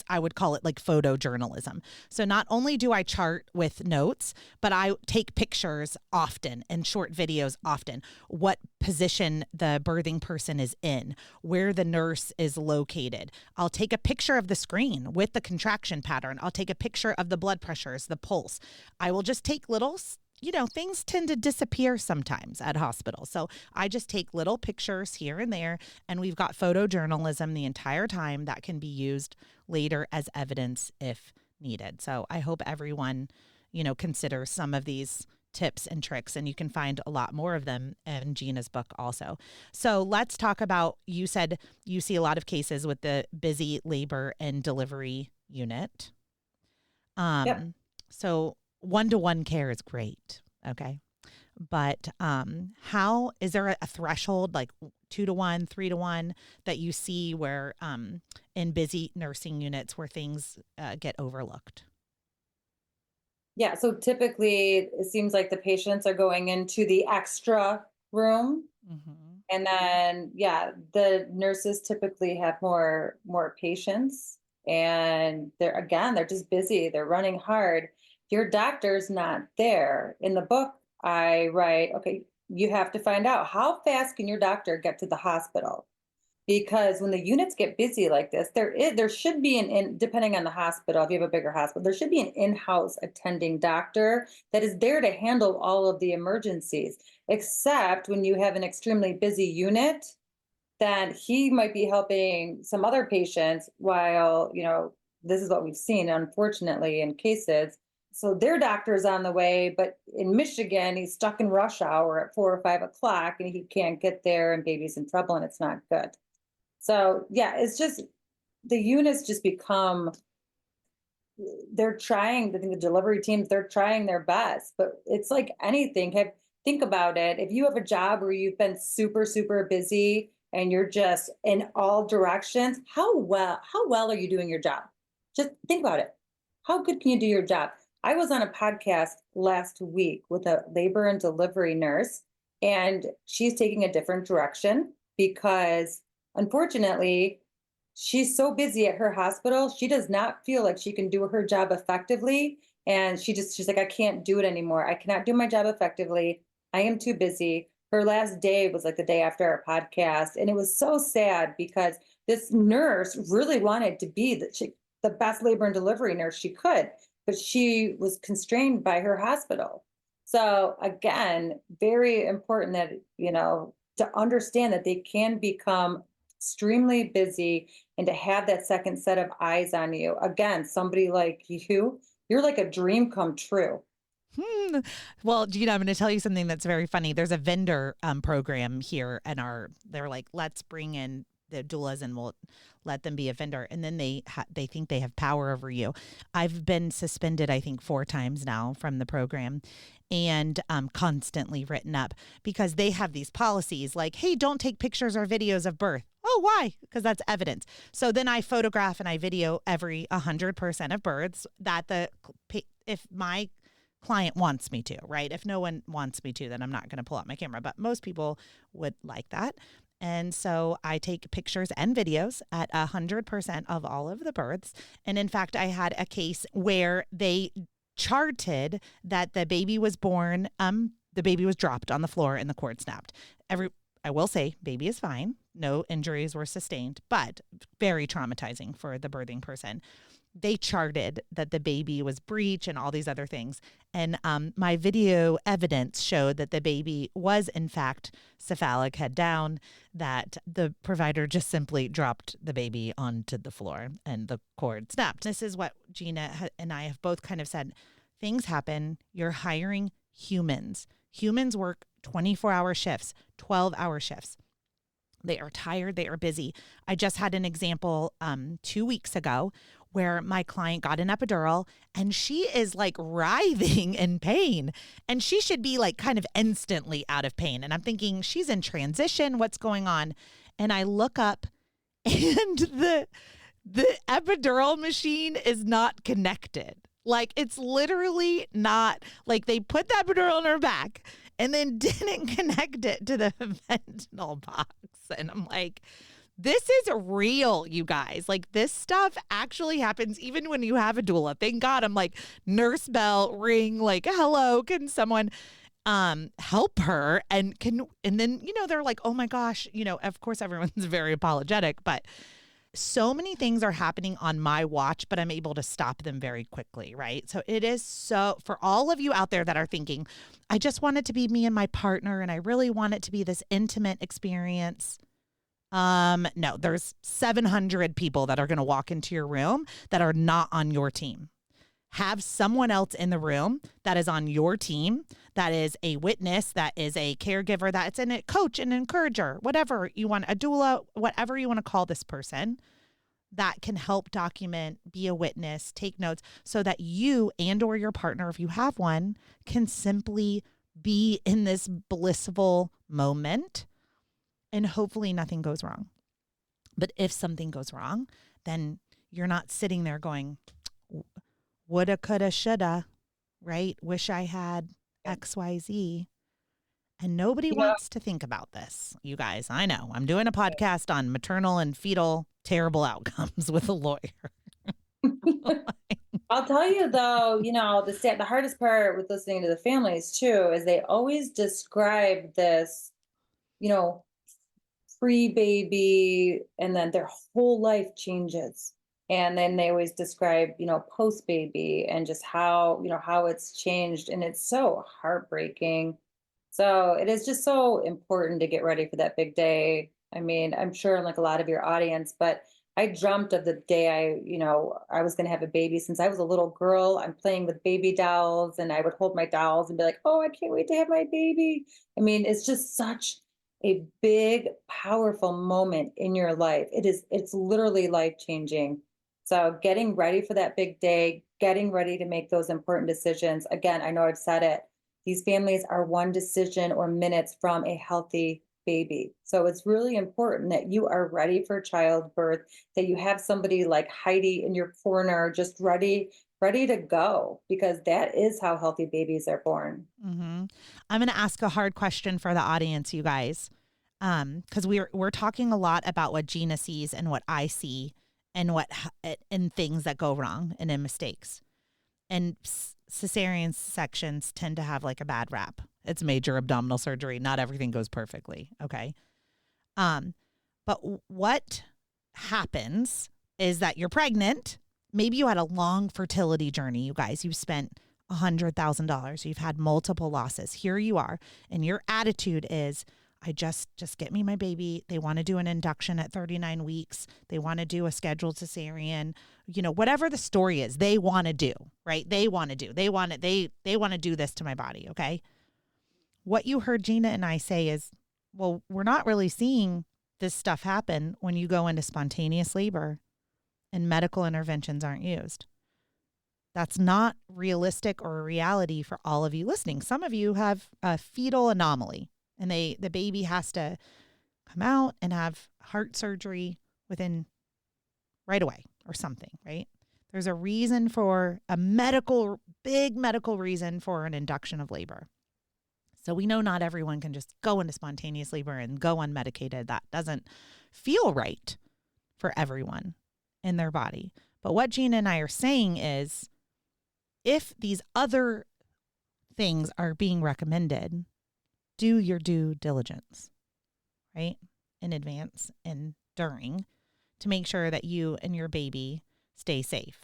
I would call it like photojournalism. So not only do I chart with notes, but I take pictures often and short videos often. What position the birthing person is in, where the nurse is located. I'll take a picture of the screen with the contraction pattern. I'll take a picture of the blood pressures, the pulse. I will just take little things tend to disappear sometimes at hospitals. So I just take little pictures here and there, and we've got photojournalism the entire time that can be used later as evidence if needed. So I hope everyone, considers some of these tips and tricks, and you can find a lot more of them in Gina's book also. So let's talk about, you said you see a lot of cases with the busy labor and delivery unit. Yep. So one-to-one care is great. Okay. But how is there a threshold like 2-to-1, 3-to-1 that you see where in busy nursing units where things get overlooked? Yeah. So typically it seems like the patients are going into the extra room. Mm-hmm. And then, yeah, the nurses typically have more patients, and they're just busy. They're running hard. Your doctor's not there. In the book, I write, okay, you have to find out how fast can your doctor get to the hospital? Because when the units get busy like this, there should be depending on the hospital, if you have a bigger hospital, there should be an in-house attending doctor that is there to handle all of the emergencies. Except when you have an extremely busy unit, then he might be helping some other patients while, this is what we've seen, unfortunately, in cases. So their doctor's on the way, but in Michigan, he's stuck in rush hour at 4 or 5 o'clock and he can't get there, and baby's in trouble, and it's not good. So yeah, it's just the units just become, they're trying, I think the delivery teams, they're trying their best, but it's like anything. Think about it. If you have a job where you've been super, super busy and you're just in all directions, how well are you doing your job? Just think about it. How good can you do your job? I was on a podcast last week with a labor and delivery nurse, and she's taking a different direction because unfortunately, she's so busy at her hospital, she does not feel like she can do her job effectively. And she's like, I can't do it anymore. I cannot do my job effectively. I am too busy. Her last day was like the day after our podcast. And it was so sad because this nurse really wanted to be the best labor and delivery nurse she could, but she was constrained by her hospital. So again, very important that, to understand that they can become extremely busy, and to have that second set of eyes on you. Again, somebody like you're like a dream come true. Well, Gina, I'm going to tell you something that's very funny. There's a vendor program here, and they're like, let's bring in the doulas and we'll let them be a vendor. And then they think they have power over you. I've been suspended, I think 4 times now from the program, and constantly written up because they have these policies like, hey, don't take pictures or videos of birth. Oh, why? Because that's evidence. So then I photograph and I video every 100% of births that if my client wants me to, right? If no one wants me to, then I'm not going to pull out my camera, but most people would like that. And so I take pictures and videos at 100% of all of the births. And in fact, I had a case where they charted that the baby was born, the baby was dropped on the floor and the cord snapped. I will say baby is fine. No injuries were sustained, but very traumatizing for the birthing person. They charted that the baby was breech and all these other things. And my video evidence showed that the baby was, in fact, cephalic, head down, that the provider just simply dropped the baby onto the floor and the cord snapped. This is what Gina and I have both kind of said. Things happen. You're hiring humans. Humans work 24-hour shifts, 12-hour shifts. They are tired. They are busy. I just had an example 2 weeks ago where my client got an epidural and she is like writhing in pain, and she should be like kind of instantly out of pain. And I'm thinking, she's in transition. What's going on? And I look up and the epidural machine is not connected. Like, it's literally not, like, they put the epidural in her back and then didn't connect it to the fentanyl box. And I'm like, this is real, you guys. Like, this stuff actually happens even when you have a doula. Thank God. I'm like, nurse bell ring, like, hello, can someone help her? And then, they're like, oh my gosh, of course everyone's very apologetic, but so many things are happening on my watch, but I'm able to stop them very quickly, right? So it is for all of you out there that are thinking, I just want it to be me and my partner, and I really want it to be this intimate experience. No, there's 700 people that are going to walk into your room that are not on your team. Have someone else in the room that is on your team, that is a witness, that is a caregiver, that's a coach, an encourager, whatever you want, a doula, whatever you want to call this person, that can help document, be a witness, take notes, so that you and or your partner, if you have one, can simply be in this blissful moment and hopefully nothing goes wrong. But if something goes wrong, then you're not sitting there going, woulda, coulda, shoulda, right? Wish I had XYZ. And nobody wants to think about this, you guys. I know. I'm doing a podcast on maternal and fetal terrible outcomes with a lawyer. I'll tell you though, the hardest part with listening to the families too is they always describe this, pre-baby, and then their whole life changes. And then they always describe, post-baby and just how it's changed. And it's so heartbreaking. So it is just so important to get ready for that big day. I mean, I'm sure like a lot of your audience, but I dreamt of the day I was going to have a baby since I was a little girl. I'm playing with baby dolls, and I would hold my dolls and be like, oh, I can't wait to have my baby. I mean, it's just such a big, powerful moment in your life. It's literally life changing. So getting ready for that big day, getting ready to make those important decisions. Again, I know I've said it. These families are one decision or minutes from a healthy baby. So it's really important that you are ready for childbirth, that you have somebody like Heidi in your corner, just ready to go, because that is how healthy babies are born. Mm-hmm. I'm going to ask a hard question for the audience, you guys, because we're talking a lot about what Gina sees and what I see, and and things that go wrong and in mistakes. And cesarean sections tend to have like a bad rap. It's major abdominal surgery. Not everything goes perfectly. Okay. But what happens is that you're pregnant. Maybe you had a long fertility journey, you guys. You've spent $100,000. You've had multiple losses. Here you are. And your attitude is, I just get me my baby. They want to do an induction at 39 weeks. They want to do a scheduled cesarean, whatever the story is, they want to do, right? They want to do this to my body. Okay. What you heard Gina and I say is, well, we're not really seeing this stuff happen when you go into spontaneous labor and medical interventions aren't used. That's not realistic or a reality for all of you listening. Some of you have a fetal anomaly, and the baby has to come out and have heart surgery within right away or something, right? There's a reason for big medical reason for an induction of labor. So we know not everyone can just go into spontaneous labor and go unmedicated. That doesn't feel right for everyone in their body. But what Gina and I are saying is, if these other things are being recommended, do your due diligence, right? In advance and during, to make sure that you and your baby stay safe.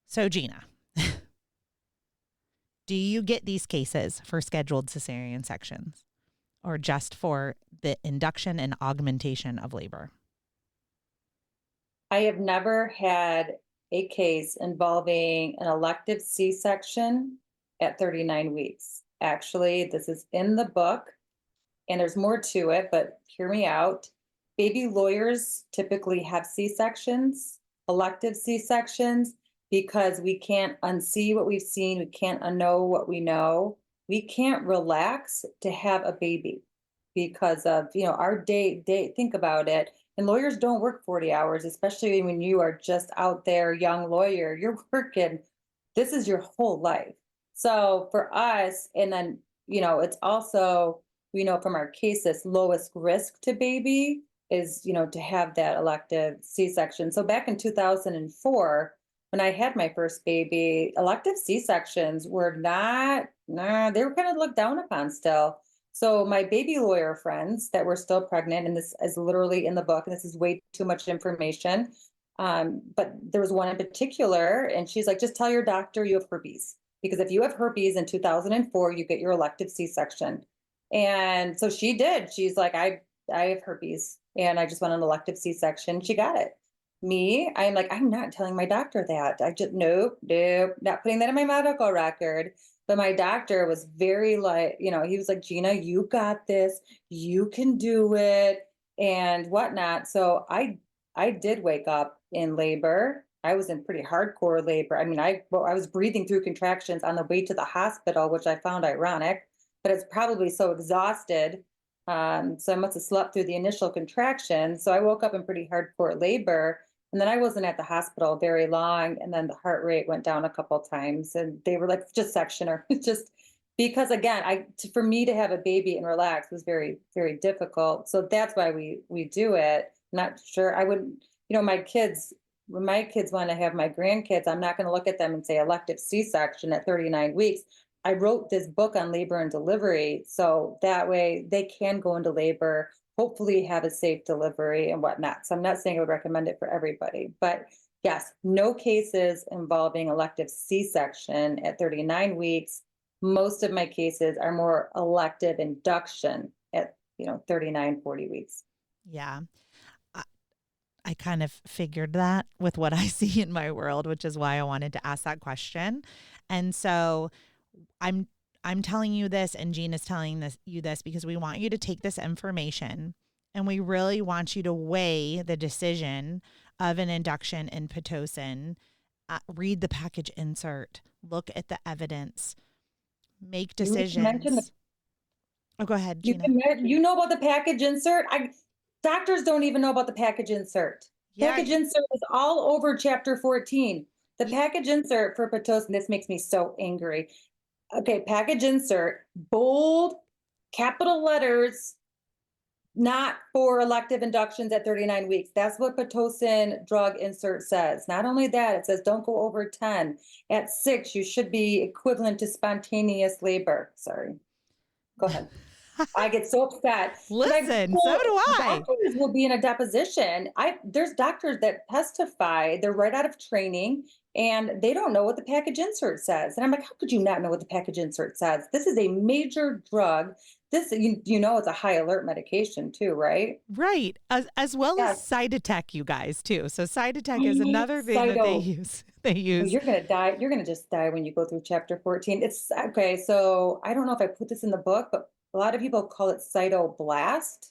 So Gina, do you get these cases for scheduled cesarean sections, or just for the induction and augmentation of labor? I have never had a case involving an elective C-section at 39 weeks. actually, this is in the book, and there's more to it, but hear me out. Baby lawyers typically have C-sections, elective C-sections, because we can't unsee what we've seen, we can't unknow what we know. We can't relax to have a baby because of, our day, think about it. And lawyers don't work 40 hours, especially when you are just out there, young lawyer, you're working. This is your whole life. So for us, and then, it's also, we know from our cases, lowest risk to baby is, to have that elective C-section. So back in 2004, when I had my first baby, elective C-sections were not, nah, they were kind of looked down upon still. So my baby lawyer friends that were still pregnant, and this is literally in the book, and this is way too much information. But there was one in particular, and she's like, just tell your doctor you have herpes. Because if you have herpes in 2004, you get your elective C-section. And so she did. She's like, I have herpes and I just want an elective C-section. She got it. Me, I'm like, I'm not telling my doctor that. I just, nope, not putting that in my medical record. But my doctor was very like, he was like, Gina, you got this. You can do it and whatnot. So I did wake up in labor. I was in pretty hardcore labor. I mean, I was breathing through contractions on the way to the hospital, which I found ironic, but it's probably so exhausted. So I must have slept through the initial contractions. So I woke up in pretty hardcore labor. And then I wasn't at the hospital very long. And then the heart rate went down a couple times. And they were like, just section her. Just because, again, for me to have a baby and relax was very, very difficult. So that's why we do it. Not sure. I wouldn't, my kids, when my kids want to have my grandkids, I'm not going to look at them and say elective C-section at 39 weeks. I wrote this book on labor and delivery, so that way they can go into labor, hopefully have a safe delivery and whatnot. So I'm not saying I would recommend it for everybody, but yes, no cases involving elective C-section at 39 weeks. Most of my cases are more elective induction at 39, 40 weeks. Yeah. I kind of figured that with what I see in my world, which is why I wanted to ask that question. And so I'm telling you this, and Gina's telling you this because we want you to take this information and we really want you to weigh the decision of an induction in Pitocin. Read the package insert, look at the evidence, make decisions. Go ahead, Gina. You know about the package insert? Doctors don't even know about the package insert. Yeah. Package insert is all over chapter 14. The package insert for Pitocin, this makes me so angry. Okay, package insert, bold, capital letters, not for elective inductions at 39 weeks. That's what Pitocin drug insert says. Not only that, it says don't go over 10. At 6, you should be equivalent to spontaneous labor. Sorry. Go ahead. I get so upset. Listen, so do I. Doctors will be in a deposition. There's doctors that testify. They're right out of training and they don't know what the package insert says. And I'm like, how could you not know what the package insert says? This is a major drug. This, it's a high alert medication too, right? Right. As well as Cytotec, you guys, too. So Cytotec is another thing that they use. You're going to die. You're going to just die when you go through chapter 14. It's okay. So I don't know if I put this in the book, but a lot of people call it cytoblast.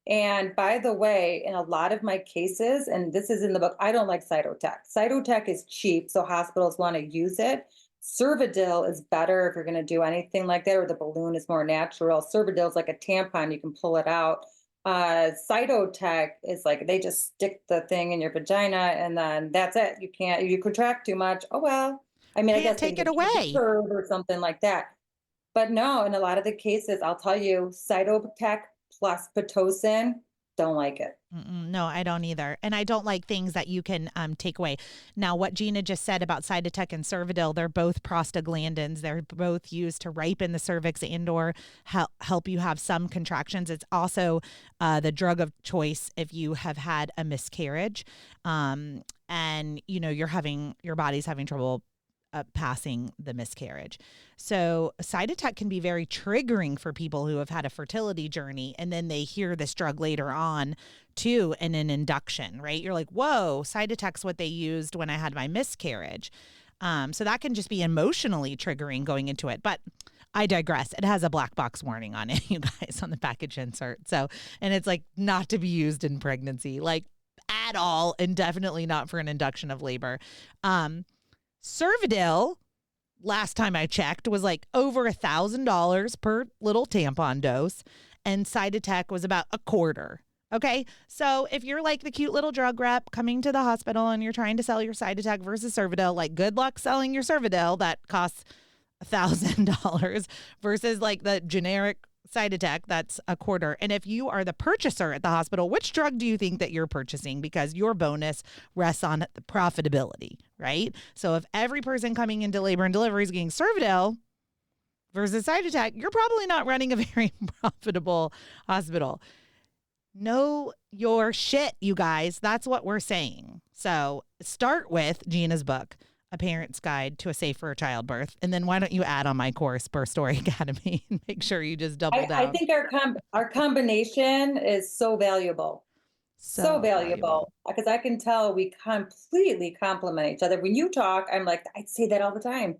And by the way, in a lot of my cases, and this is in the book, I don't like Cytotec. Cytotec is cheap, so hospitals want to use it. Cervidil is better if you're going to do anything like that, or the balloon is more natural. Cervidil is like a tampon, you can pull it out. Cytotec is like they just stick the thing in your vagina and then that's it. You contract too much. Oh, well, I mean, I guess take it away or something like that. But no, in a lot of the cases, I'll tell you, Cytotec plus Pitocin, don't like it. No, I don't either. And I don't like things that you can take away. Now, what Gina just said about Cytotec and Cervidil, they're both prostaglandins. They're both used to ripen the cervix and or help you have some contractions. It's also the drug of choice if you have had a miscarriage and, your body's having trouble passing the miscarriage. So Cytotec can be very triggering for people who have had a fertility journey and then they hear this drug later on too in an induction, right? You're like, whoa, Cytotec's what they used when I had my miscarriage. So that can just be emotionally triggering going into it. But I digress. It has a black box warning on it, you guys, on the package insert. So, and it's like not to be used in pregnancy, like at all, and definitely not for an induction of labor. Cervidil, last time I checked, was like over $1,000 per little tampon dose, and Cytotec was about $250. Okay, so if you're like the cute little drug rep coming to the hospital and you're trying to sell your Cytotec versus Cervidil, like good luck selling your Cervidil that costs $1,000 versus like the generic Cytotec that's $250. And if you are the purchaser at the hospital, which drug do you think that you're purchasing? Because your bonus rests on the profitability, right? So if every person coming into labor and delivery is getting Cervidil versus Cytotec, you're probably not running a very profitable hospital. Know your shit, you guys. That's what we're saying. So start with Gina's book, A Parent's Guide to a Safer Childbirth. And then why don't you add on my course, Birth Story Academy, and make sure you just double down. I think our combination is so valuable. So valuable. Because I can tell we completely complement each other. When you talk, I'm like, I'd say that all the time.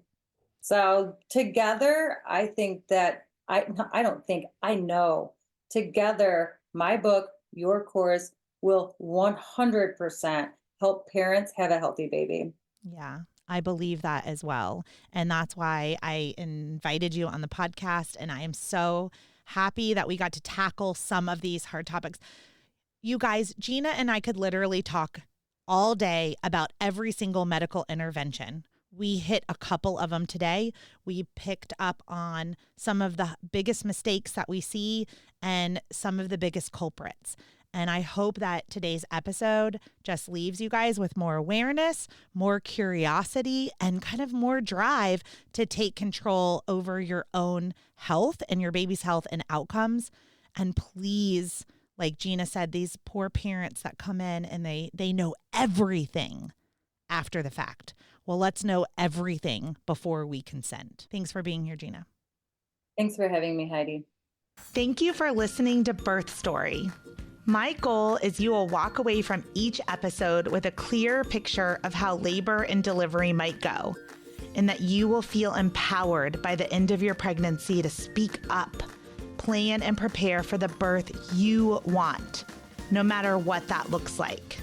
So together, I think that I know together, my book, your course will 100% help parents have a healthy baby. Yeah, I believe that as well. And that's why I invited you on the podcast. And I am so happy that we got to tackle some of these hard topics. You guys, Gina and I could literally talk all day about every single medical intervention. We hit a couple of them today. We picked up on some of the biggest mistakes that we see and some of the biggest culprits. And I hope that today's episode just leaves you guys with more awareness, more curiosity, and kind of more drive to take control over your own health and your baby's health and outcomes. And please, like Gina said, these poor parents that come in and they know everything after the fact. Well, let's know everything before we consent. Thanks for being here, Gina. Thanks for having me, Heidi. Thank you for listening to Birth Story. My goal is you will walk away from each episode with a clear picture of how labor and delivery might go, and that you will feel empowered by the end of your pregnancy to speak up, plan and prepare for the birth you want, no matter what that looks like.